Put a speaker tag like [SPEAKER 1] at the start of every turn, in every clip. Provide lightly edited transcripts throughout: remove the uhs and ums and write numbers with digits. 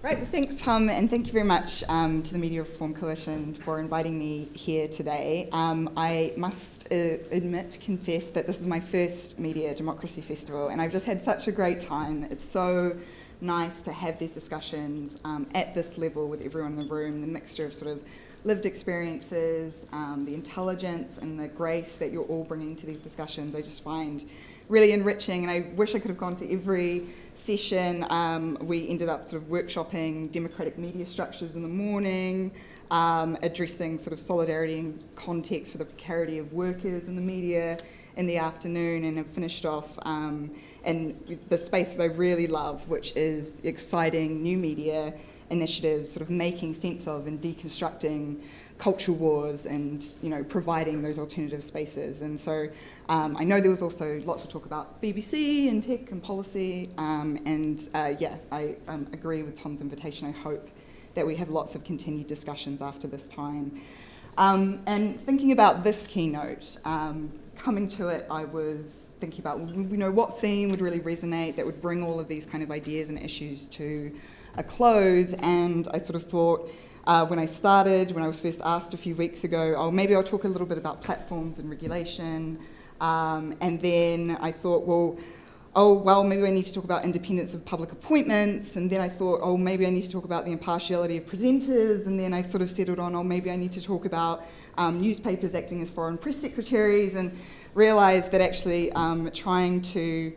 [SPEAKER 1] Right, well, thanks, Tom, and thank you very much to the Media Reform Coalition for inviting me here today. I must confess that this is my first Media Democracy Festival, and I've just had such a great time. It's so nice to have these discussions at this level with everyone in the room, the mixture of sort of lived experiences, the intelligence and the grace that you're all bringing to these discussions. I just find really enriching, and I wish I could have gone to every session. We ended up sort of workshopping democratic media structures in the morning, addressing sort of solidarity and context for the precarity of workers in the media in the afternoon, and have finished off in the space that I really love, which is exciting new media initiatives, sort of making sense of and deconstructing cultural wars and, you know, providing those alternative spaces. And so I know there was also lots of talk about BBC and tech and policy, I agree with Tom's invitation. I hope that we have lots of continued discussions after this time. And thinking about this keynote, coming to it, I was thinking about, you know, what theme would really resonate that would bring all of these kind of ideas and issues to a close. And I sort of thought, when I was first asked a few weeks ago, maybe I'll talk a little bit about platforms and regulation. And then I thought, maybe I need to talk about independence of public appointments. And then I thought, maybe I need to talk about the impartiality of presenters. And then I sort of settled on, maybe I need to talk about newspapers acting as foreign press secretaries, and realised that actually trying to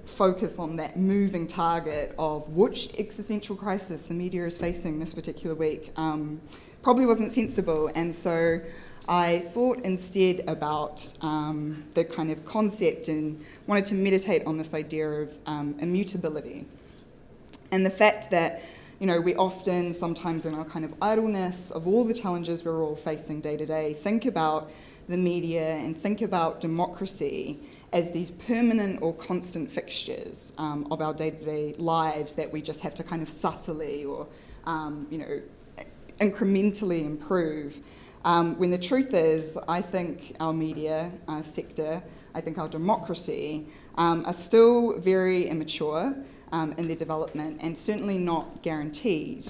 [SPEAKER 1] focus on that moving target of which existential crisis the media is facing this particular week probably wasn't sensible. And so I thought instead about the kind of concept and wanted to meditate on this idea of immutability. And the fact that, you know, we often, sometimes in our kind of idleness of all the challenges we're all facing day to day, think about the media and think about democracy as these permanent or constant fixtures of our day-to-day lives that we just have to kind of subtly or, incrementally improve. When the truth is, I think our media sector, I think our democracy are still very immature in their development and certainly not guaranteed.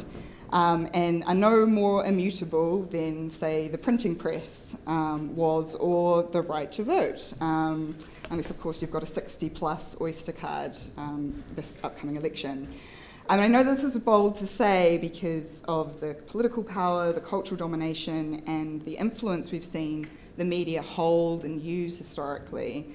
[SPEAKER 1] And are no more immutable than, say, the printing press was, or the right to vote. Unless, of course, you've got a 60-plus Oyster card this upcoming election. And I know this is bold to say because of the political power, the cultural domination, and the influence we've seen the media hold and use historically.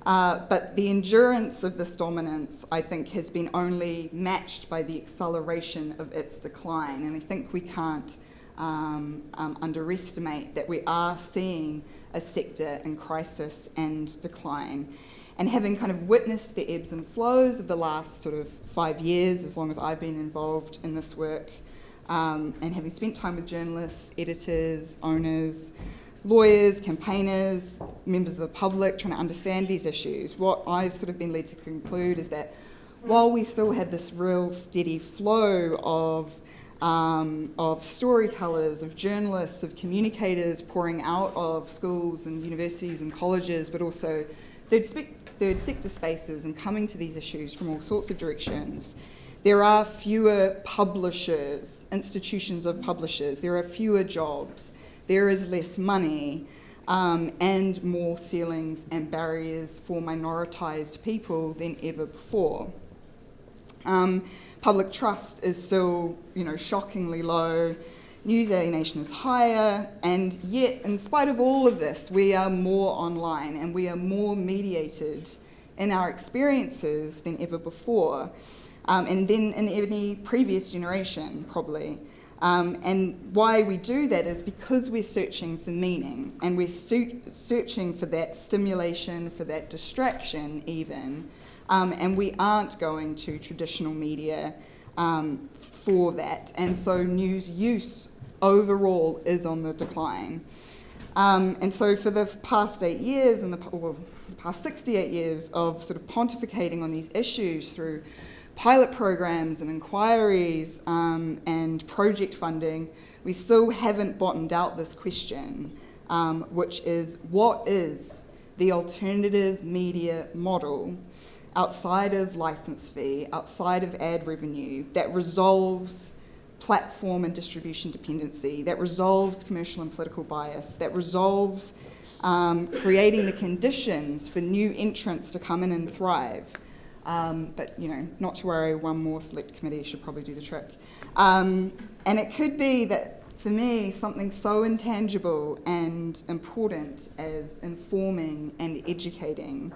[SPEAKER 1] But the endurance of this dominance, I think, has been only matched by the acceleration of its decline. And I think we can't underestimate that we are seeing a sector in crisis and decline. And having kind of witnessed the ebbs and flows of the last sort of 5 years, as long as I've been involved in this work, and having spent time with journalists, editors, owners, lawyers, campaigners, members of the public, trying to understand these issues, what I've sort of been led to conclude is that while we still have this real steady flow of storytellers, of journalists, of communicators pouring out of schools and universities and colleges, but also third sector spaces and coming to these issues from all sorts of directions, there are fewer publishers, institutions of publishers, there are fewer jobs, there is less money, and more ceilings and barriers for minoritized people than ever before. Public trust is still, shockingly low. News alienation is higher, and yet, in spite of all of this, we are more online and we are more mediated in our experiences than ever before, and then in any previous generation, probably. And why we do that is because we're searching for meaning, and we're searching for that stimulation, for that distraction even, and we aren't going to traditional media for that. And so news use overall is on the decline. And so for the past 8 years, and the past 68 years of sort of pontificating on these issues through pilot programs and inquiries and project funding, we still haven't bottomed out this question, which is, what is the alternative media model outside of license fee, outside of ad revenue, that resolves platform and distribution dependency, that resolves commercial and political bias, that resolves creating the conditions for new entrants to come in and thrive. But, not to worry, one more select committee should probably do the trick. And it could be that, for me, something so intangible and important as informing and educating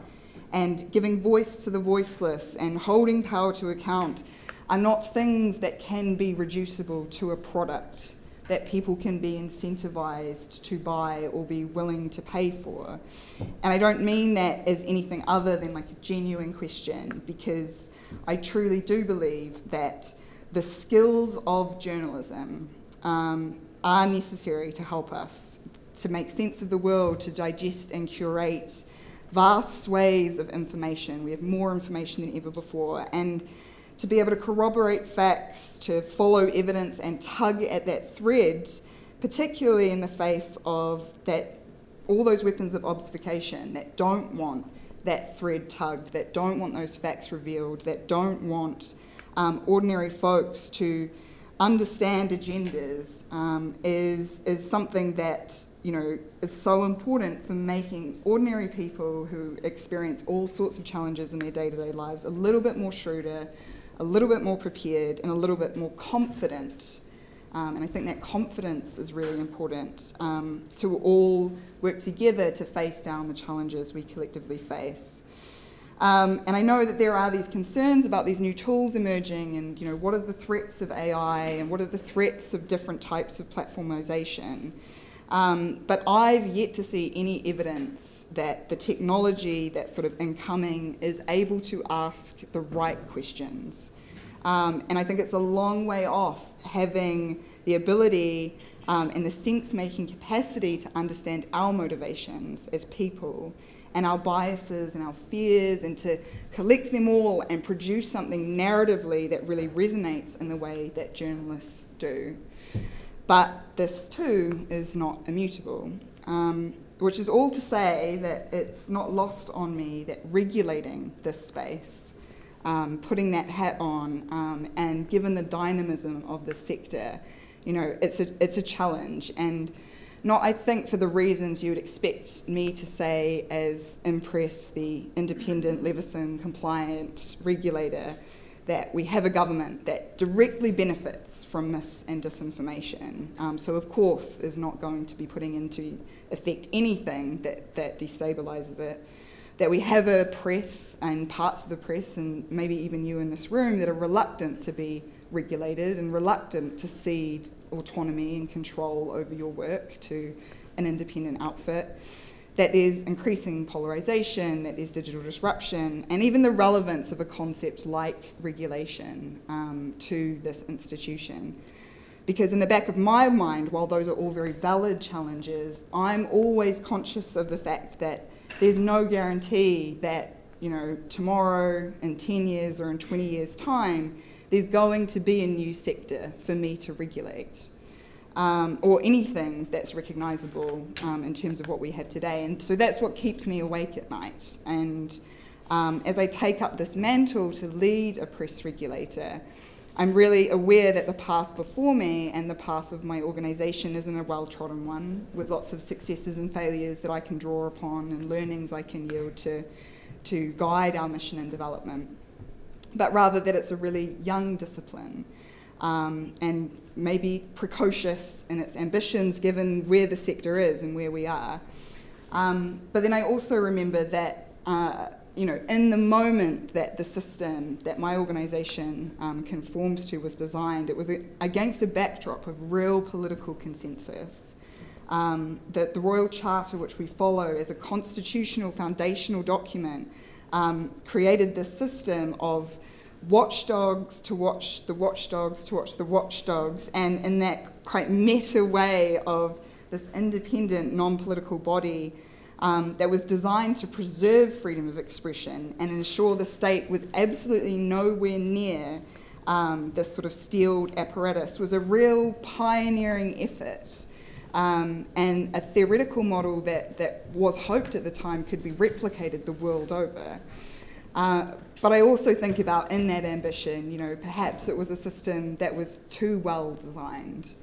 [SPEAKER 1] and giving voice to the voiceless and holding power to account are not things that can be reducible to a product that people can be incentivized to buy or be willing to pay for. And I don't mean that as anything other than like a genuine question, because I truly do believe that the skills of journalism are necessary to help us to make sense of the world, to digest and curate vast swathes of information. We have more information than ever before, and to be able to corroborate facts, to follow evidence and tug at that thread, particularly in the face of that, all those weapons of obfuscation that don't want that thread tugged, that don't want those facts revealed, that don't want ordinary folks to understand agendas, is something that is so important for making ordinary people who experience all sorts of challenges in their day-to-day lives a little bit more shrewder, a little bit more prepared, and a little bit more confident. And I think that confidence is really important to all work together to face down the challenges we collectively face. And I know that there are these concerns about these new tools emerging, and what are the threats of AI, and what are the threats of different types of platformization. But I've yet to see any evidence that the technology that's sort of incoming is able to ask the right questions. And I think it's a long way off having the ability and the sense-making capacity to understand our motivations as people and our biases and our fears, and to collect them all and produce something narratively that really resonates in the way that journalists do. But this too is not immutable, which is all to say that it's not lost on me that regulating this space, putting that hat on, and given the dynamism of the sector, it's a challenge, and not, I think, for the reasons you would expect me to say as Impress, the independent, Leveson compliant regulator, that we have a government that directly benefits from mis and disinformation. So of course is not going to be putting into effect anything that destabilises it. That we have a press and parts of the press, and maybe even you in this room, that are reluctant to be regulated and reluctant to cede autonomy and control over your work to an independent outfit. That there's increasing polarisation, that there's digital disruption, and even the relevance of a concept like regulation to this institution. Because in the back of my mind, while those are all very valid challenges, I'm always conscious of the fact that there's no guarantee that, tomorrow, in 10 years or in 20 years' time, there's going to be a new sector for me to regulate. Or anything that's recognisable in terms of what we have today. And so that's what keeps me awake at night. And as I take up this mantle to lead a press regulator, I'm really aware that the path before me and the path of my organisation isn't a well-trodden one, with lots of successes and failures that I can draw upon and learnings I can yield to guide our mission and development. But rather that it's a really young discipline, and maybe precocious in its ambitions given where the sector is and where we are. But then I also remember that, in the moment that the system that my organisation conforms to was designed, it was against a backdrop of real political consensus. That the Royal Charter, which we follow as a constitutional foundational document, created this system of watchdogs to watch the watchdogs to watch the watchdogs, and in that quite meta way of this independent non-political body that was designed to preserve freedom of expression and ensure the state was absolutely nowhere near this sort of steeled apparatus, was a real pioneering effort, and a theoretical model that was hoped at the time could be replicated the world over. But I also think about, in that ambition, perhaps it was a system that was too well designed.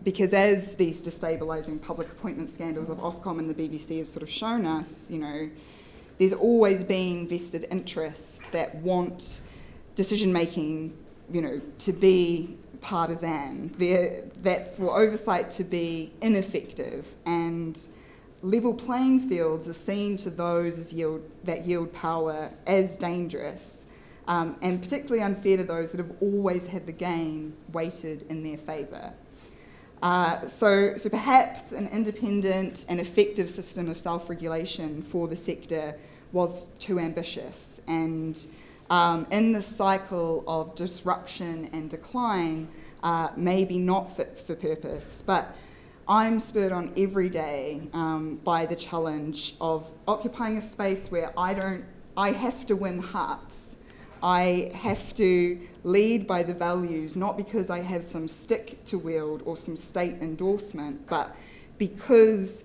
[SPEAKER 1] Because as these destabilising public appointment scandals of Ofcom and the BBC have sort of shown us, there's always been vested interests that want decision-making, to be partisan, that for oversight to be ineffective, and level playing fields are seen to those that yield power as dangerous, and particularly unfair to those that have always had the gain weighted in their favour. So perhaps an independent and effective system of self-regulation for the sector was too ambitious, and in this cycle of disruption and decline, maybe not fit for purpose. But I'm spurred on every day by the challenge of occupying a space where I have to win hearts. I have to lead by the values, not because I have some stick to wield or some state endorsement, but because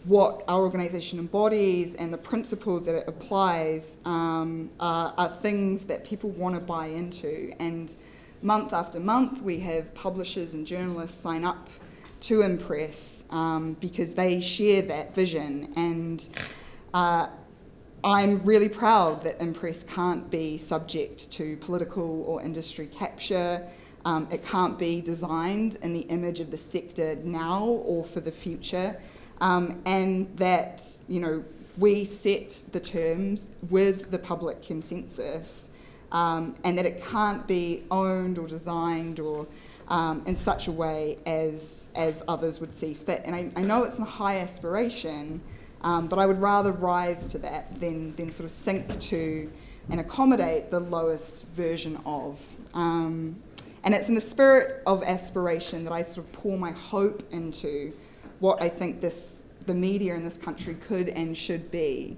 [SPEAKER 1] what our organisation embodies and the principles that it applies are things that people want to buy into. And month after month, we have publishers and journalists sign up to Impress because they share that vision. And I'm really proud that Impress can't be subject to political or industry capture. It can't be designed in the image of the sector now or for the future. And that, we set the terms with the public consensus, and that it can't be owned or designed or in such a way as others would see fit. And I know it's a high aspiration, but I would rather rise to that than sort of sink to and accommodate the lowest version of. And it's in the spirit of aspiration that I sort of pour my hope into what I think the media in this country could and should be.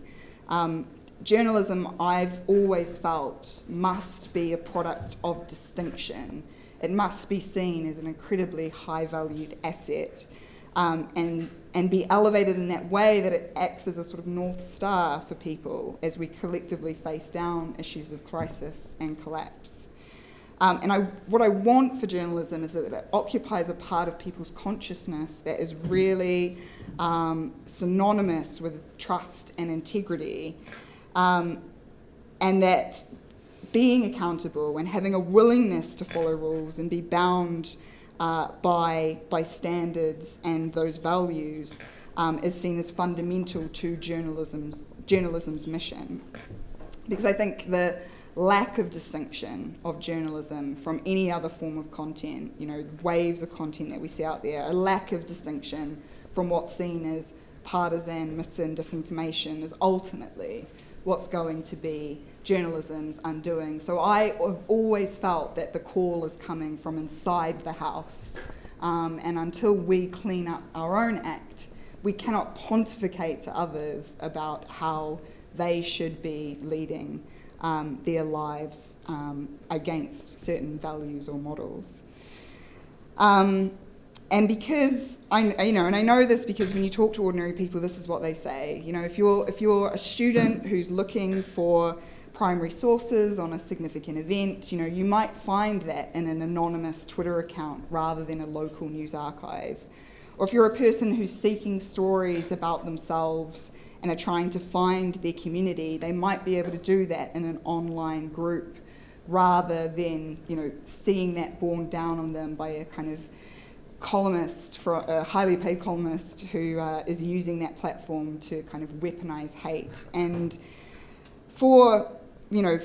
[SPEAKER 1] Journalism, I've always felt, must be a product of distinction. It must be seen as an incredibly high-valued asset, and be elevated in that way that it acts as a sort of North Star for people as we collectively face down issues of crisis and collapse. And what I want for journalism is that it occupies a part of people's consciousness that is really synonymous with trust and integrity, and that being accountable and having a willingness to follow rules and be bound by standards and those values is seen as fundamental to journalism's mission. Because I think the lack of distinction of journalism from any other form of content, waves of content that we see out there, a lack of distinction from what's seen as partisan mis and disinformation is ultimately what's going to be journalism's undoing. So I have always felt that the call is coming from inside the house, and until we clean up our own act, we cannot pontificate to others about how they should be leading their lives against certain values or models. And because and I know this because when you talk to ordinary people, this is what they say. If you're a student who's looking for primary sources on a significant event, you might find that in an anonymous Twitter account rather than a local news archive. Or if you're a person who's seeking stories about themselves and are trying to find their community, they might be able to do that in an online group rather than, seeing that borne down on them by a kind of columnist, a highly paid columnist who is using that platform to kind of weaponize hate. And for,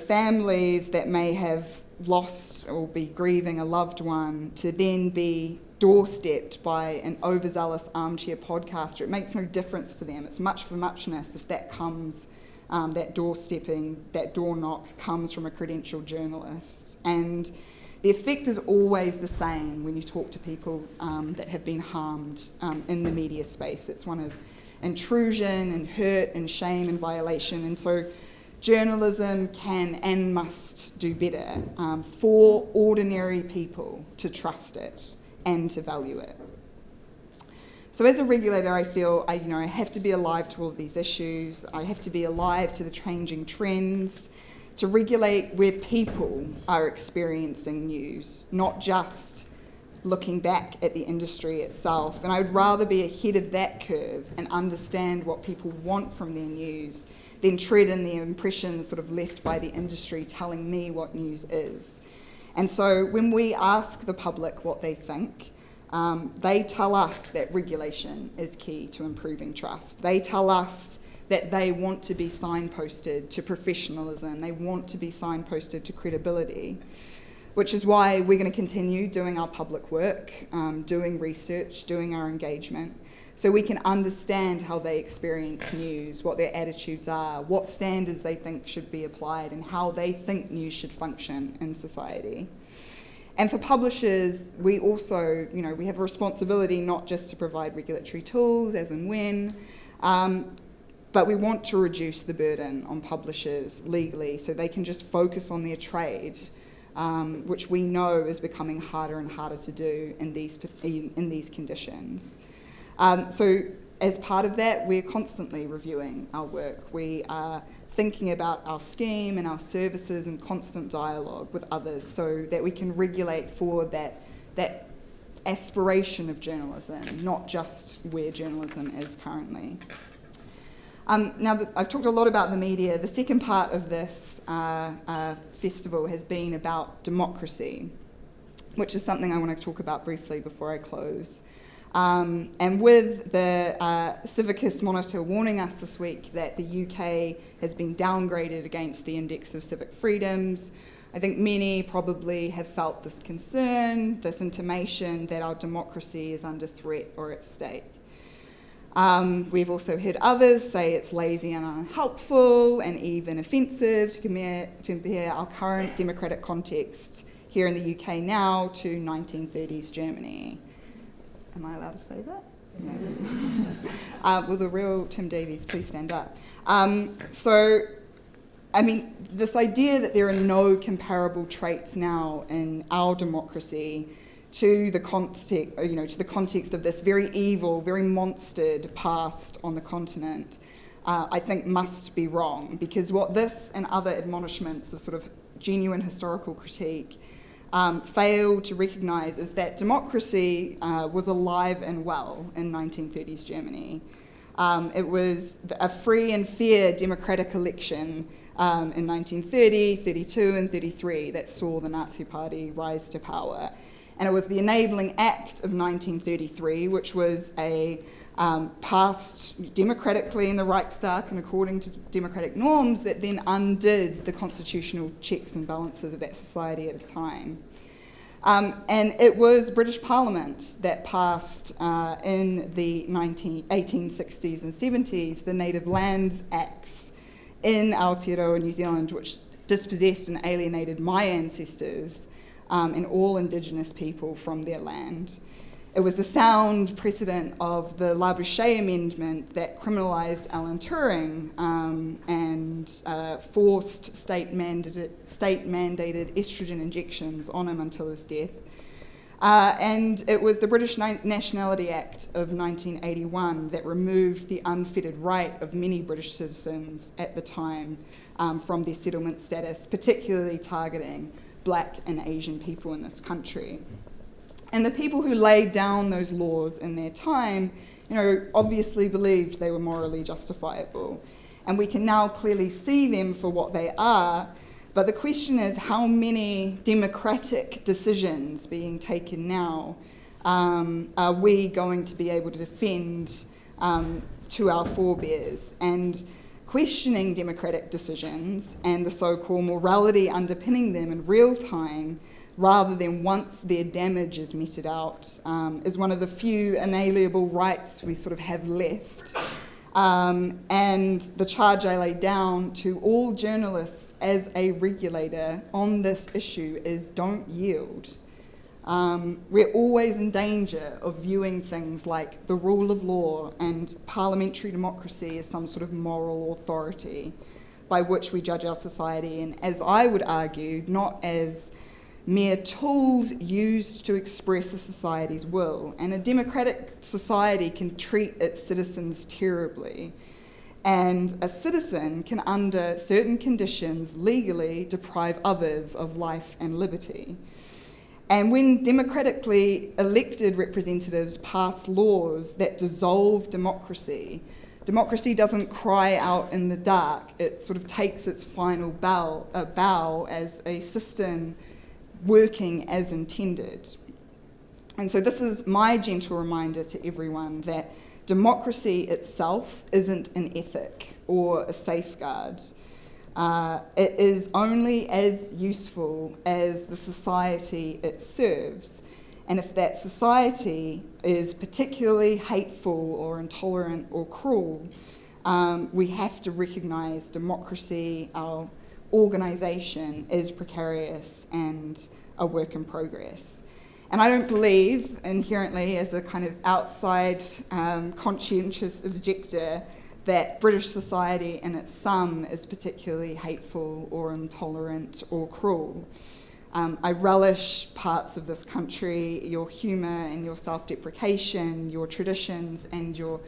[SPEAKER 1] families that may have lost or be grieving a loved one to then be doorstepped by an overzealous armchair podcaster, it makes no difference to them. It's much for muchness if that comes, that doorstepping, that door knock comes from a credentialed journalist. And the effect is always the same when you talk to people that have been harmed in the media space. It's one of intrusion and hurt and shame and violation. And so journalism can and must do better for ordinary people to trust it and to value it. So as a regulator, I feel I have to be alive to all of these issues. I have to be alive to the changing trends, to regulate where people are experiencing news, not just looking back at the industry itself. And I would rather be ahead of that curve and understand what people want from their news than tread in the impressions sort of left by the industry telling me what news is. And so when we ask the public what they think, they tell us that regulation is key to improving trust. They tell us that they want to be signposted to professionalism. They want to be signposted to credibility, which is why we're going to continue doing our public work, doing research, doing our engagement, so we can understand how they experience news, what their attitudes are, what standards they think should be applied, and how they think news should function in society. And for publishers, we also, we have a responsibility not just to provide regulatory tools as and when, but we want to reduce the burden on publishers legally so they can just focus on their trade, which we know is becoming harder and harder to do in these conditions. So as part of that, we're constantly reviewing our work. We are thinking about our scheme and our services in constant dialogue with others so that we can regulate for that aspiration of journalism, not just where journalism is currently. Now that I've talked a lot about the media, the second part of this festival has been about democracy, which is something I want to talk about briefly before I close. And with the Civicus Monitor warning us this week that the UK has been downgraded against the Index of Civic Freedoms, I think many probably have felt this concern, this intimation that our democracy is under threat or at stake. We've also heard others say it's lazy and unhelpful and even offensive to compare our current democratic context here in the UK now to 1930s Germany. Am I allowed to say that? No. Will the real Tim Davies please stand up? This idea that there are no comparable traits now in our democracy to the context of this very evil, very monstered past on the continent, I think must be wrong, because what this and other admonishments of sort of genuine historical critique failed to recognise is that democracy was alive and well in 1930s Germany. It was a free and fair democratic election in 1930, 32 and 33 that saw the Nazi Party rise to power. And it was the Enabling Act of 1933, which was passed democratically in the Reichstag and according to democratic norms, that then undid the constitutional checks and balances of that society at the time. And it was British Parliament that passed in the 1860s and 70s the Native Lands Acts in Aotearoa, New Zealand, which dispossessed and alienated my ancestors and all Indigenous people from their land. It was the sound precedent of the Labouche Amendment that criminalised Alan Turing and forced state-mandated estrogen injections on him until his death. And it was the British Nationality Act of 1981 that removed the unfettered right of many British citizens at the time from their settlement status, particularly targeting Black and Asian people in this country. And the people who laid down those laws in their time, obviously believed they were morally justifiable. And we can now clearly see them for what they are. But the question is, how many democratic decisions being taken now are we going to be able to defend to our forebears? And questioning democratic decisions and the so-called morality underpinning them in real time, rather than once their damage is meted out, is one of the few inalienable rights we sort of have left. And the charge I lay down to all journalists as a regulator on this issue is don't yield. We're always in danger of viewing things like the rule of law and parliamentary democracy as some sort of moral authority by which we judge our society, and as I would argue, not as mere tools used to express a society's will. And a democratic society can treat its citizens terribly. And a citizen can, under certain conditions, legally deprive others of life and liberty. And when democratically elected representatives pass laws that dissolve democracy, democracy doesn't cry out in the dark. It sort of takes its final bow as a system working as intended. And so this is my gentle reminder to everyone that democracy itself isn't an ethic or a safeguard. It is only as useful as the society it serves. And if that society is particularly hateful or intolerant or cruel, we have to recognise democracy, our organisation, is precarious and a work in progress. And I don't believe inherently, as a kind of outside conscientious objector, that British society in its sum is particularly hateful or intolerant or cruel. I relish parts of this country, your humour and your self-deprecation, your traditions and your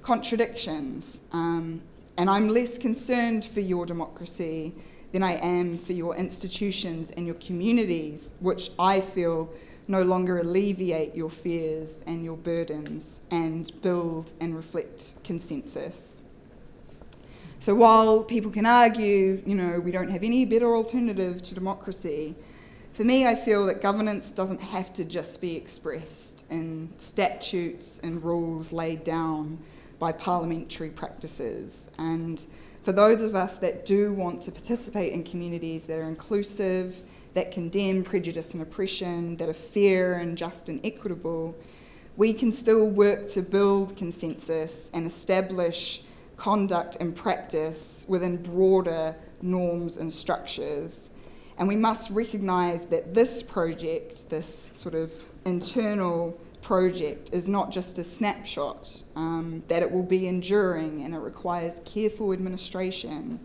[SPEAKER 1] contradictions. And I'm less concerned for your democracy than I am for your institutions and your communities, which I feel no longer alleviate your fears and your burdens and build and reflect consensus. So while people can argue, we don't have any better alternative to democracy, for me, I feel that governance doesn't have to just be expressed in statutes and rules laid down by parliamentary practices. And for those of us that do want to participate in communities that are inclusive, that condemn prejudice and oppression, that are fair and just and equitable, we can still work to build consensus and establish conduct and practice within broader norms and structures. And we must recognise that this project, this sort of internal project, is not just a snapshot, that it will be enduring and it requires careful administration.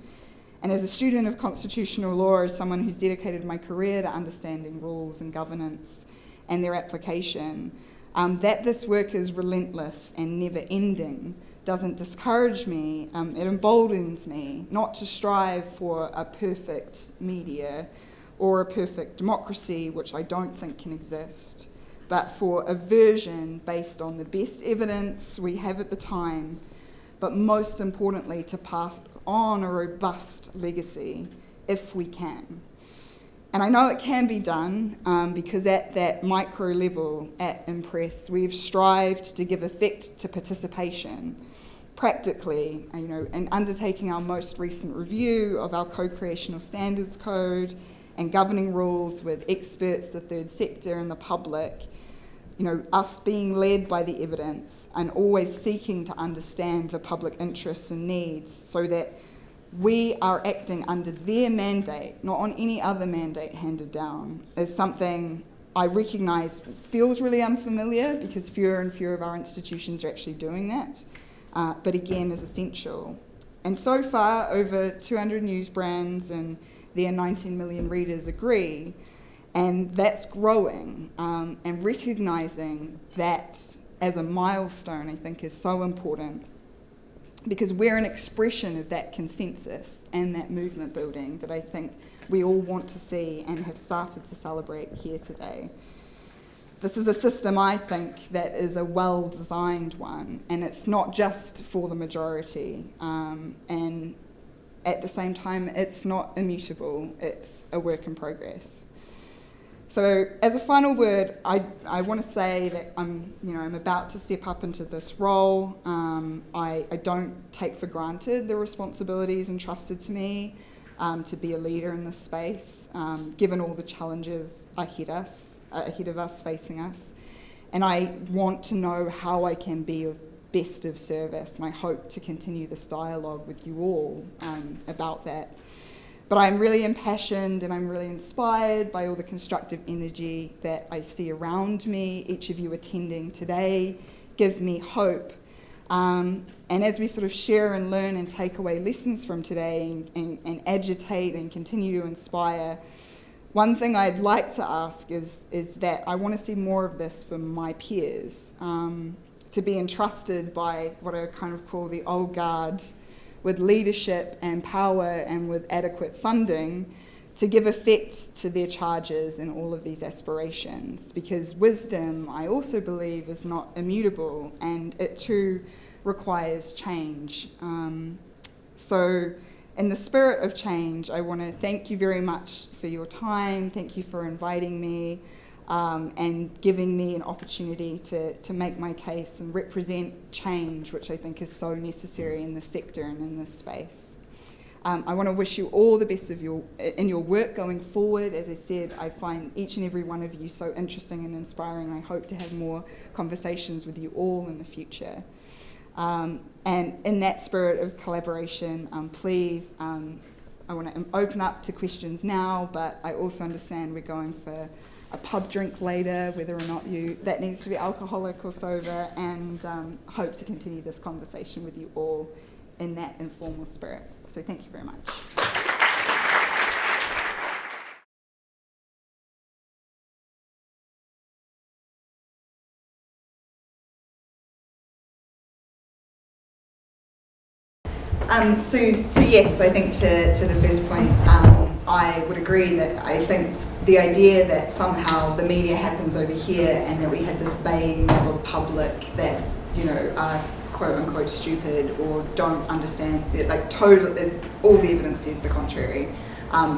[SPEAKER 1] And as a student of constitutional law, as someone who's dedicated my career to understanding rules and governance and their application, that this work is relentless and never-ending doesn't discourage me, it emboldens me not to strive for a perfect media or a perfect democracy, which I don't think can exist, but for a version based on the best evidence we have at the time, but most importantly to pass on a robust legacy if we can. And I know it can be done because at that micro level at Impress, we've strived to give effect to participation practically, in undertaking our most recent review of our co-creational standards code and governing rules with experts, the third sector and the public, us being led by the evidence and always seeking to understand the public interests and needs so that we are acting under their mandate, not on any other mandate handed down, is something I recognise feels really unfamiliar because fewer and fewer of our institutions are actually doing that, but again is essential. And so far, over 200 news brands and their 19 million readers agree, and that's growing, and recognising that as a milestone, I think, is so important because we're an expression of that consensus and that movement building that I think we all want to see and have started to celebrate here today. This is a system, I think, that is a well-designed one, and it's not just for the majority, and at the same time, it's not immutable, it's a work in progress. So as a final word, I want to say that I'm about to step up into this role. I don't take for granted the responsibilities entrusted to me to be a leader in this space, given all the challenges ahead of us, facing us. And I want to know how I can be of best of service, and I hope to continue this dialogue with you all about that. But I'm really impassioned and I'm really inspired by all the constructive energy that I see around me. Each of you attending today give me hope. And as we sort of share and learn and take away lessons from today and agitate and continue to inspire, one thing I'd like to ask is that I want to see more of this for my peers, to be entrusted by what I kind of call the old guard, with leadership and power and with adequate funding, to give effect to their charges and all of these aspirations. Because wisdom, I also believe, is not immutable, and it too requires change. So in the spirit of change, I want to thank you very much for your time. Thank you for inviting me and giving me an opportunity to make my case and represent change, which I think is so necessary in this sector and in this space. I want to wish you all the best in your work going forward. As I said, I find each and every one of you so interesting and inspiring. I hope to have more conversations with you all in the future. And in that spirit of collaboration, please, I want to open up to questions now, but I also understand we're going for a pub drink later, whether or not that needs to be alcoholic or sober, and hope to continue this conversation with you all in that informal spirit. So thank you very much. So yes, I think to the first point, I would agree that I think the idea that somehow the media happens over here and that we have this baying mob of public that, are quote unquote stupid or don't understand it, all the evidence says the contrary.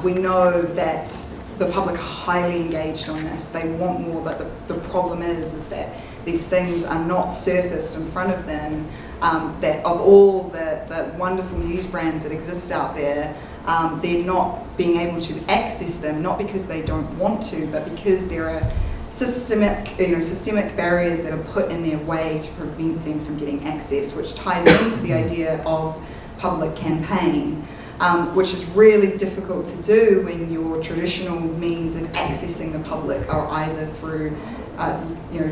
[SPEAKER 1] We know that the public are highly engaged on this. They want more, but the problem is that these things are not surfaced in front of them. That of all the wonderful news brands that exist out there, they're not being able to access them, not because they don't want to, but because there are systemic barriers that are put in their way to prevent them from getting access, which ties into the idea of public campaign, which is really difficult to do when your traditional means of accessing the public are either through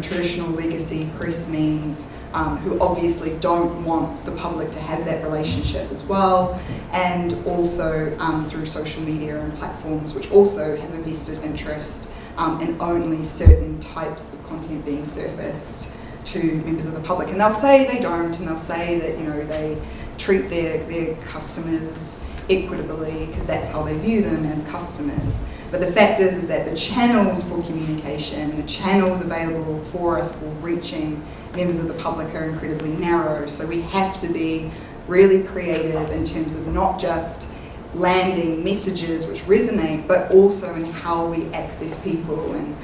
[SPEAKER 1] traditional legacy press means, who obviously don't want the public to have that relationship as well, and also through social media and platforms which also have a vested interest in only certain types of content being surfaced to members of the public. And they'll say they don't, and they'll say that they treat their customers equitably because that's how they view them, as customers. But the fact is that the channels for communication, the channels available for us for reaching members of the public are incredibly narrow. So we have to be really creative in terms of not just landing messages which resonate, but also in how we access people. And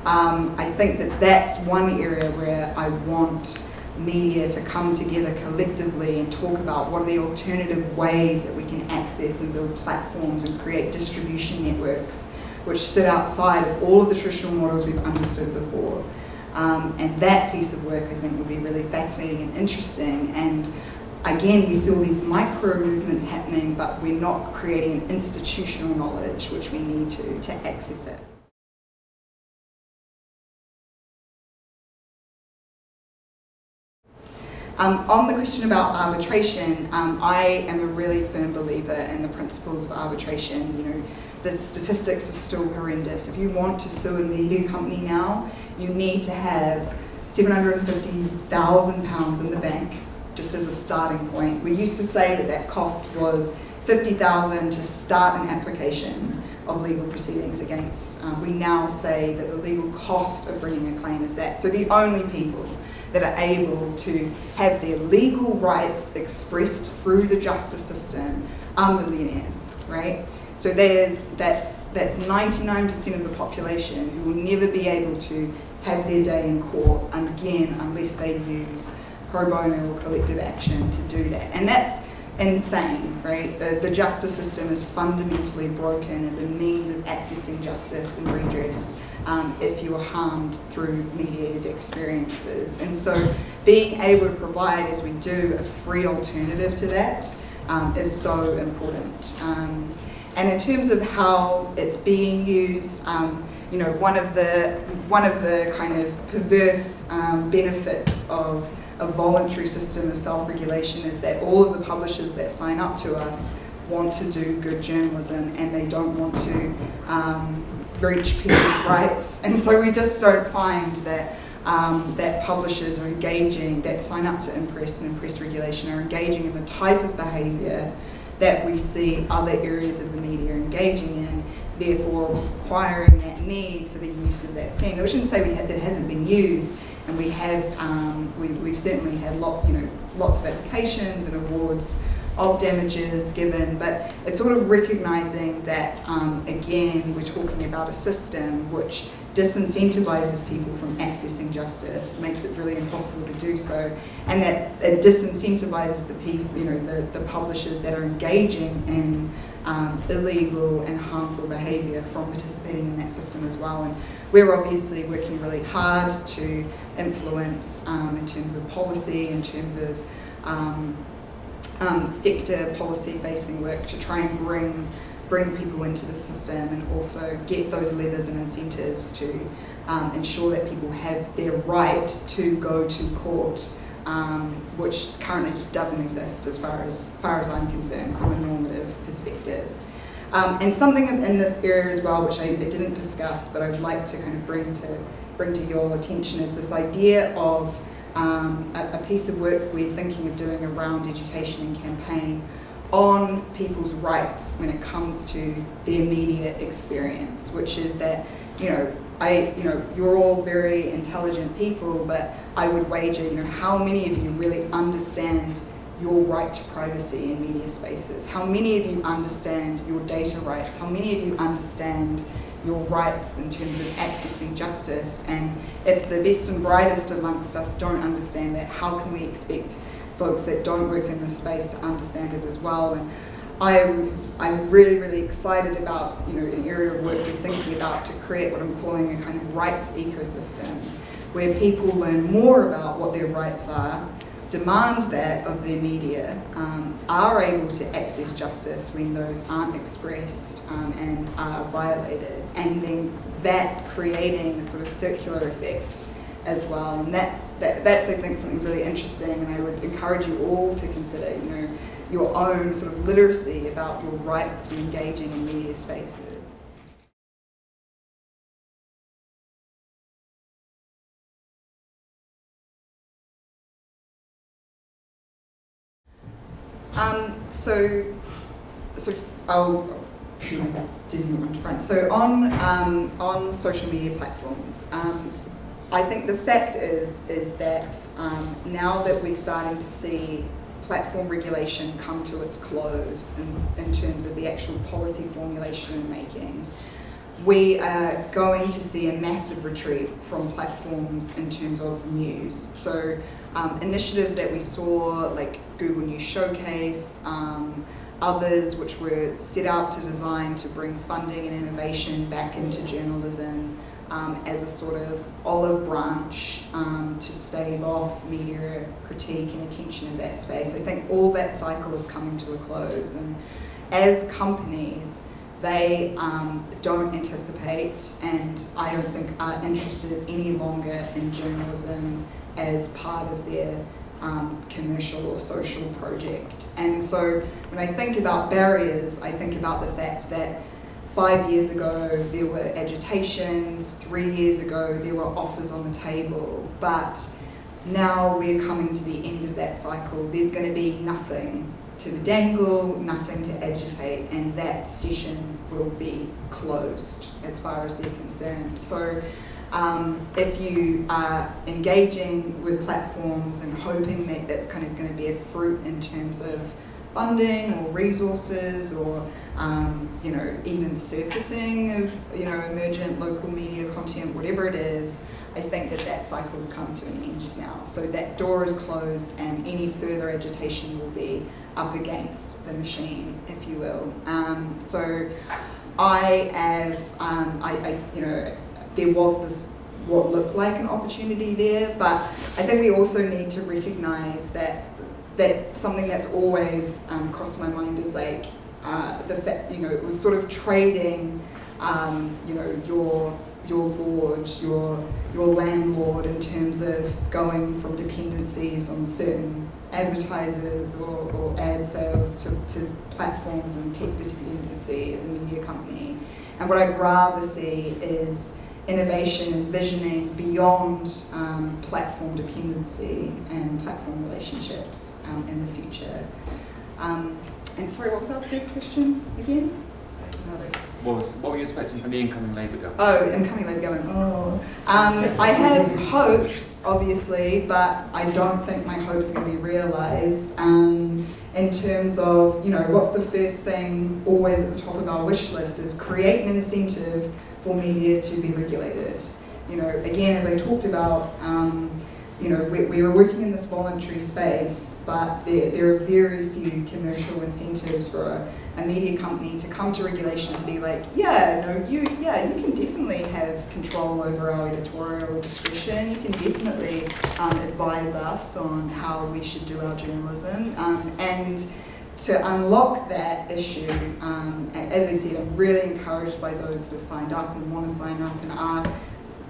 [SPEAKER 1] I think that that's one area where I want media to come together collectively and talk about what are the alternative ways that we can access and build platforms and create distribution networks which sit outside of all of the traditional models we've understood before. And that piece of work I think will be really fascinating and interesting. And again, we see all these micro movements happening, but we're not creating an institutional knowledge which we need to access it. On the question about arbitration, I am a really firm believer in the principles of arbitration. The statistics are still horrendous. If you want to sue a media company now, you need to have £750,000 in the bank, just as a starting point. We used to say that cost was $50,000 to start an application of legal proceedings against. We now say that the legal cost of bringing a claim is that. So the only people that are able to have their legal rights expressed through the justice system are billionaires, right? So that's 99% of the population who will never be able to have their day in court again unless they use pro bono or collective action to do that. And that's insane, right? The justice system is fundamentally broken as a means of accessing justice and redress if you are harmed through mediated experiences. And so being able to provide, as we do, a free alternative to that is so important. And in terms of how it's being used, one of the kind of perverse benefits of a voluntary system of self-regulation is that all of the publishers that sign up to us want to do good journalism, and they don't want to breach people's rights. And so we just don't find that that publishers are engaging, that sign up to Impress and Impress regulation are engaging in the type of behaviour that we see other areas of the media engaging in, therefore requiring that need for the use of that scheme. I shouldn't say that it hasn't been used, and we have, we've certainly had lots of applications and awards of damages given, but it's sort of recognising that, again, we're talking about a system which disincentivizes people from accessing justice, makes it really impossible to do so, and that it disincentivizes the people, the publishers that are engaging in illegal and harmful behaviour from participating in that system as well. And we're obviously working really hard to influence in terms of policy, in terms of sector policy-facing work to try and bring people into the system and also get those levers and incentives to ensure that people have their right to go to court, which currently just doesn't exist as far as I'm concerned from a normative perspective. And something in this area as well, which I didn't discuss, but I would like to kind of bring to your attention, is this idea of a piece of work we're thinking of doing around education and campaign on people's rights when it comes to their media experience, which is that, you're all very intelligent people, but I would wager, how many of you really understand your right to privacy in media spaces? How many of you understand your data rights? How many of you understand your rights in terms of accessing justice? And if the best and brightest amongst us don't understand that, how can we expect folks that don't work in this space to understand it as well? And I'm really, really excited about an area of work we're thinking about to create what I'm calling a kind of rights ecosystem, where people learn more about what their rights are, demand that of their media, are able to access justice when those aren't expressed and are violated, and then that creating a sort of circular effect as well. And that's I think something really interesting, and I would encourage you all to consider your own sort of literacy about your rights to engaging in media spaces. So I'll do one front. So on social media platforms, I think the fact is that now that we're starting to see platform regulation come to its close in terms of the actual policy formulation and making, we are going to see a massive retreat from platforms in terms of news. So initiatives that we saw, like Google News Showcase, others which were set out to design to bring funding and innovation back into journalism as a sort of olive branch to stave off media critique and attention in that space. I think all that cycle is coming to a close, and as companies, they don't anticipate, and I don't think are interested any longer in journalism as part of their commercial or social project. And so when I think about barriers, I think about the fact that 5 years ago there were agitations, 3 years ago there were offers on the table, but now we're coming to the end of that cycle. There's going to be nothing to dangle, nothing to agitate, and that session will be closed as far as they're concerned. So if you are engaging with platforms and hoping that that's kind of going to bear fruit in terms of funding or resources or even surfacing of emergent local media content, whatever it is, I think that cycle's come to an end now. So that door is closed, and any further agitation will be up against the machine, if you will. So I have, there was this what looked like an opportunity there, but I think we also need to recognise that something that's always crossed my mind is like the fact, it was sort of trading, your lord, your landlord, in terms of going from dependencies on certain advertisers or ad sales to platforms and tech dependency as a media company. And what I'd rather see is innovation and visioning beyond platform dependency and platform relationships in the future. And sorry, what was our first question again?
[SPEAKER 2] What were you expecting from the incoming Labour government?
[SPEAKER 1] Oh, incoming Labour government. I have hopes, obviously, but I don't think my hopes are going to be realised. In terms of, what's the first thing always at the top of our wish list is create an incentive for media to be regulated. Again, as I talked about, we were working in this voluntary space, but there are very few commercial incentives for a media company to come to regulation and be like, you can definitely have control over our editorial discretion. You can definitely advise us on how we should do our journalism. And to unlock that issue, as I said, I'm really encouraged by those that have signed up and want to sign up and are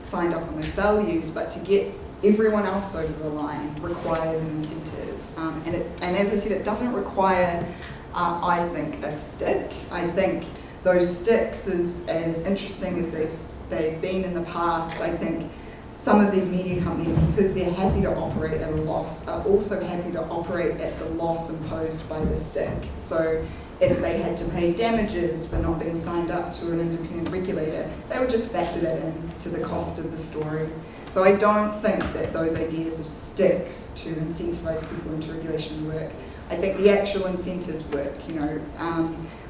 [SPEAKER 1] signed up on those values, but to get everyone else over the line requires an incentive. And as I said, it doesn't require, I think, a stick. I think those sticks, as interesting as they've been in the past, I think some of these media companies, because they're happy to operate at a loss, are also happy to operate at the loss imposed by the stick. So if they had to pay damages for not being signed up to an independent regulator, they would just factor that in to the cost of the story. So I don't think that those ideas of sticks to incentivize people into regulation work. I think the actual incentives work,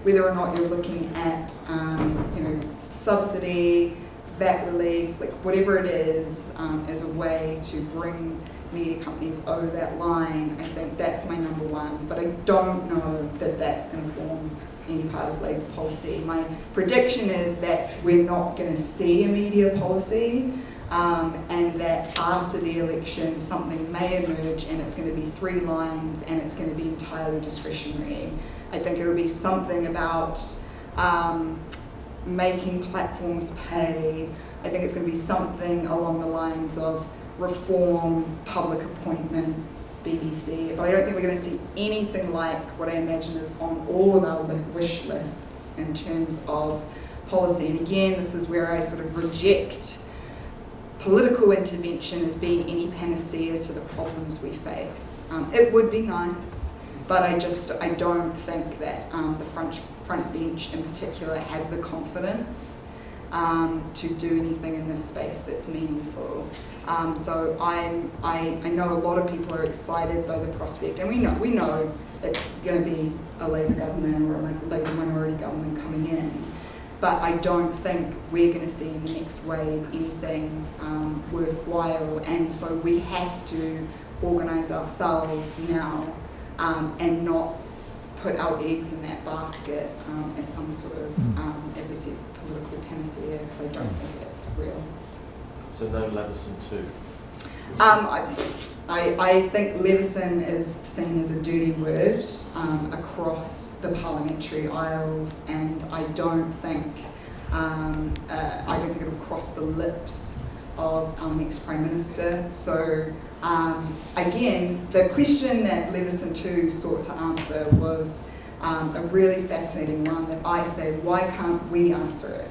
[SPEAKER 1] whether or not you're looking at, subsidy, VAT relief, like whatever it is, as a way to bring media companies over that line. I think that's my number one, but I don't know that that's going to form any part of Labour policy. My prediction is that we're not going to see a media policy, and that after the election something may emerge and it's going to be 3 lines and it's going to be entirely discretionary. I think it'll be something about making platforms pay. I think it's going to be something along the lines of reform public appointments, BBC, but I don't think we're going to see anything like what I imagine is on all of our wish lists in terms of policy. And again, this is where I sort of reject political intervention as being any panacea to the problems we face. It would be nice, but I don't think that the front bench in particular have the confidence to do anything in this space that's meaningful. So I know a lot of people are excited by the prospect, and we know it's going to be a Labour government or a Labour minority government coming in. But I don't think we're going to see in the next wave anything worthwhile, and so we have to organise ourselves now and not put our eggs in that basket as some sort of, as I said, political panacea, because I don't think it's real.
[SPEAKER 3] So no Leveson 2?
[SPEAKER 1] I think Leveson is seen as a dirty word across the parliamentary aisles, and I don't think it'll cross the lips of our next Prime Minister. So again, the question that Leveson 2 sought to answer was a really fascinating one that I say, why can't we answer it?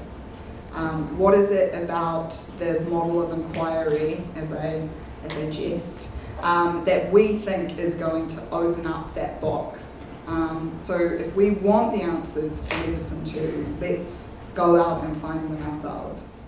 [SPEAKER 1] What is it about the model of inquiry, as I jest, that we think is going to open up that box? So if we want the answers to Leveson 2, let's go out and find them ourselves.